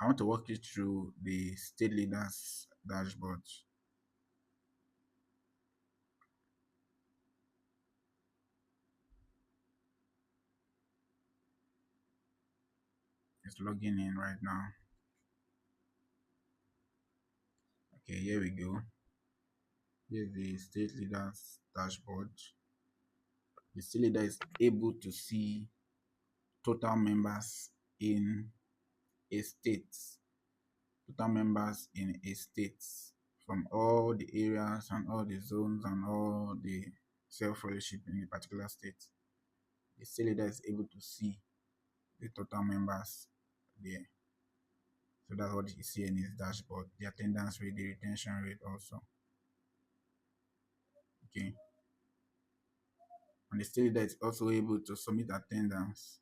I want to walk you through the state leaders dashboard. It's logging in right now. Okay, here we go. Here's the state leaders dashboard. The state leader is able to see total members in a state, total members in a state from all the areas and all the zones and all the self-fellowship in a particular state. The state leader is able to see the total members there. So that's what you see in his dashboard. The attendance rate, the retention rate also. Okay. And the state leader is also able to submit attendance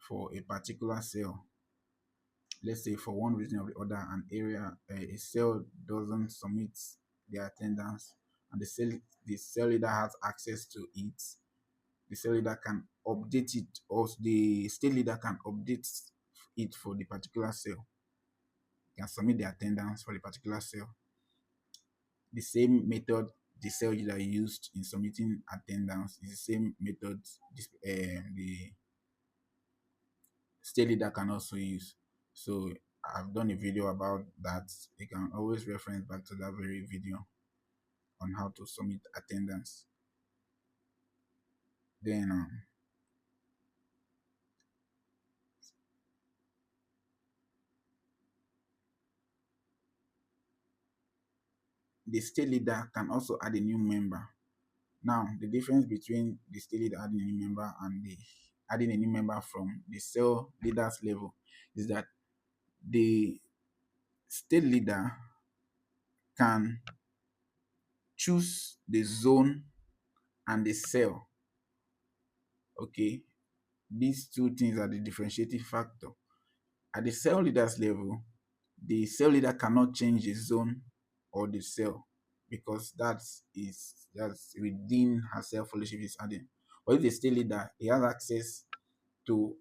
for a particular cell. Let's say for one reason or the other, an area, a cell doesn't submit their attendance, and the cell leader has access to it. The cell leader can update it, or the state leader can update it for the particular cell. Can submit the attendance for the particular cell. The same method the cell leader used in submitting attendance is the same method the state leader can also use. So I've done a video about that. You can always reference back to that very video on how to submit attendance. Then the state leader can also add a new member. Now, the difference between the state leader adding a new member and the adding a new member from the cell leaders level is that the state leader can choose the zone and the cell. Okay, these two things are the differentiating factor. At the cell leaders level, the cell leader cannot change the zone or the cell because that's within her cell fellowship is adding. But if the state leader, he has access to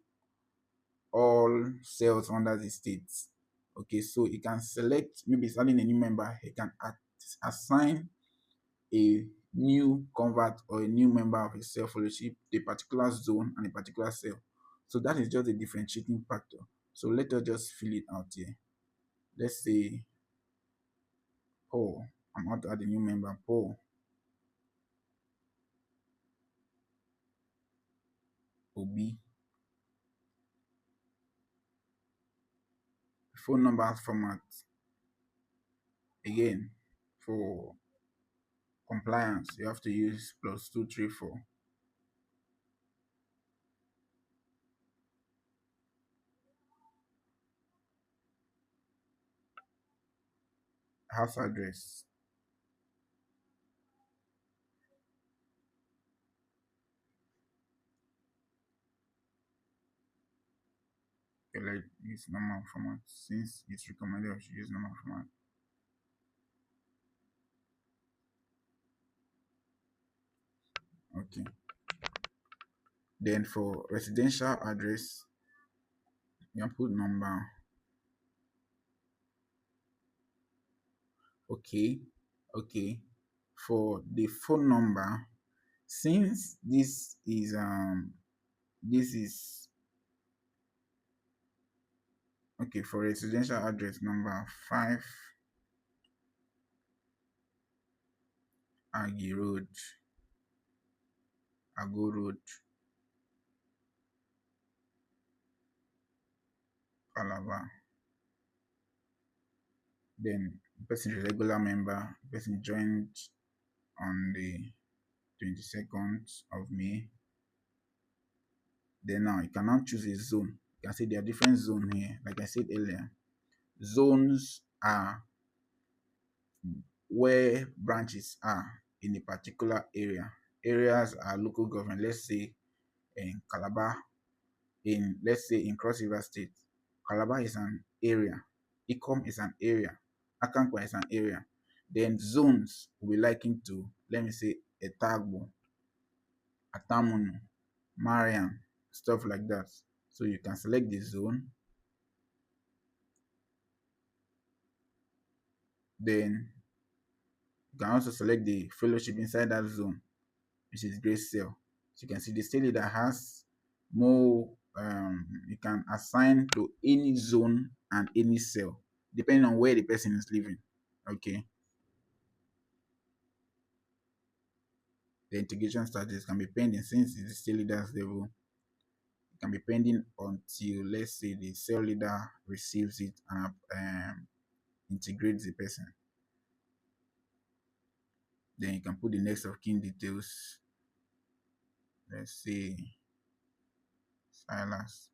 all cells under the state. Okay, so he can select, maybe he's adding a new member, he can assign a new convert or a new member of his cell fellowship to a particular zone and a particular cell. So that is just a differentiating factor. So let us just fill it out here. Let's say Paul. I'm going to add a new member, Paul. Obi. Phone number format. Again, for compliance, you have to use +234. House address. Okay, let's use normal format since it's recommended I should use normal format. Okay. Then for residential address, you can put number. Okay. Okay. For the phone number, since this is okay for residential address number 5 Agi Road, Ago Road, Calabar. Then person is a regular member, person joined on the 22nd of May. Then now you can now choose a zone. You can see there are different zones here. Like I said earlier, zones are where branches are in a particular area. Areas are local government. Let's say in Calabar, let's say in Cross River State, Calabar is an area. Ikom is an area. Akankwa is an area. Then zones will be likened to, let me say, Etagbo, Atamunu, Mariam, stuff like that. So you can select the zone Then you can also select the fellowship inside that zone, which is grace cell. So you can see the state leader has more, you can assign to any zone and any cell depending on where the person is living. Okay. The integration status can be pending since it's the state leader's level. It can be pending until, let's say, the cell leader receives it and integrates the person. Then you can put the next of kin details. Let's say Silas.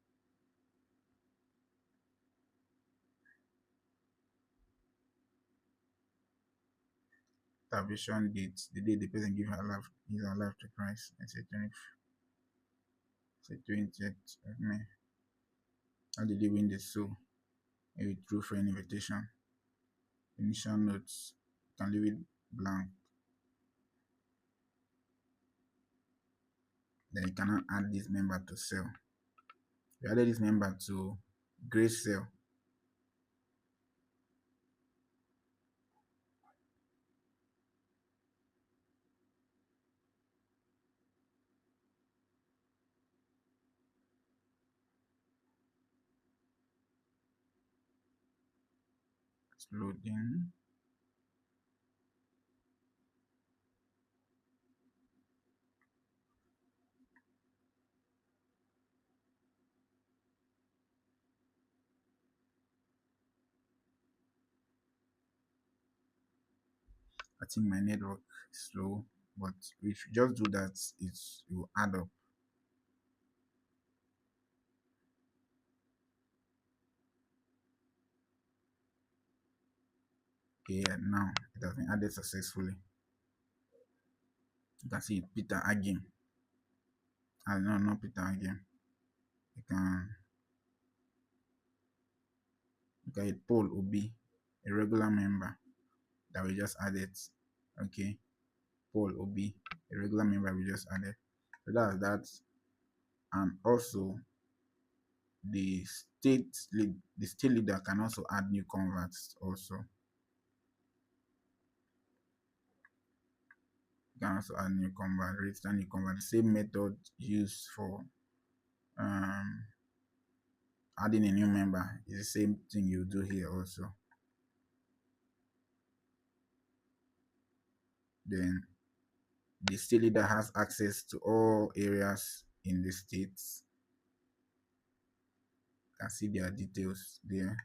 Salvation date, the day the person give her life, to Christ. Let's say 20th of May. How did they win the soul? Maybe through friend invitation. Initial notes, you can leave it blank. Then you cannot add this member to cell. You added this member to grace cell. It's loading. I think my network is slow, but if you just do that, it will add up. Okay, now it has been added successfully. You can see Peter again. No, not Peter again. You can look at it, Paul Obi, a regular member that we just added. Okay, Paul Obi, a regular member we just added. So that's that. And also the state leader can also add new converts also. You can also add new convert, register new convert. The same method used for adding a new member is the same thing you do here also. Then the state leader has access to all areas in the states. You can see their details there.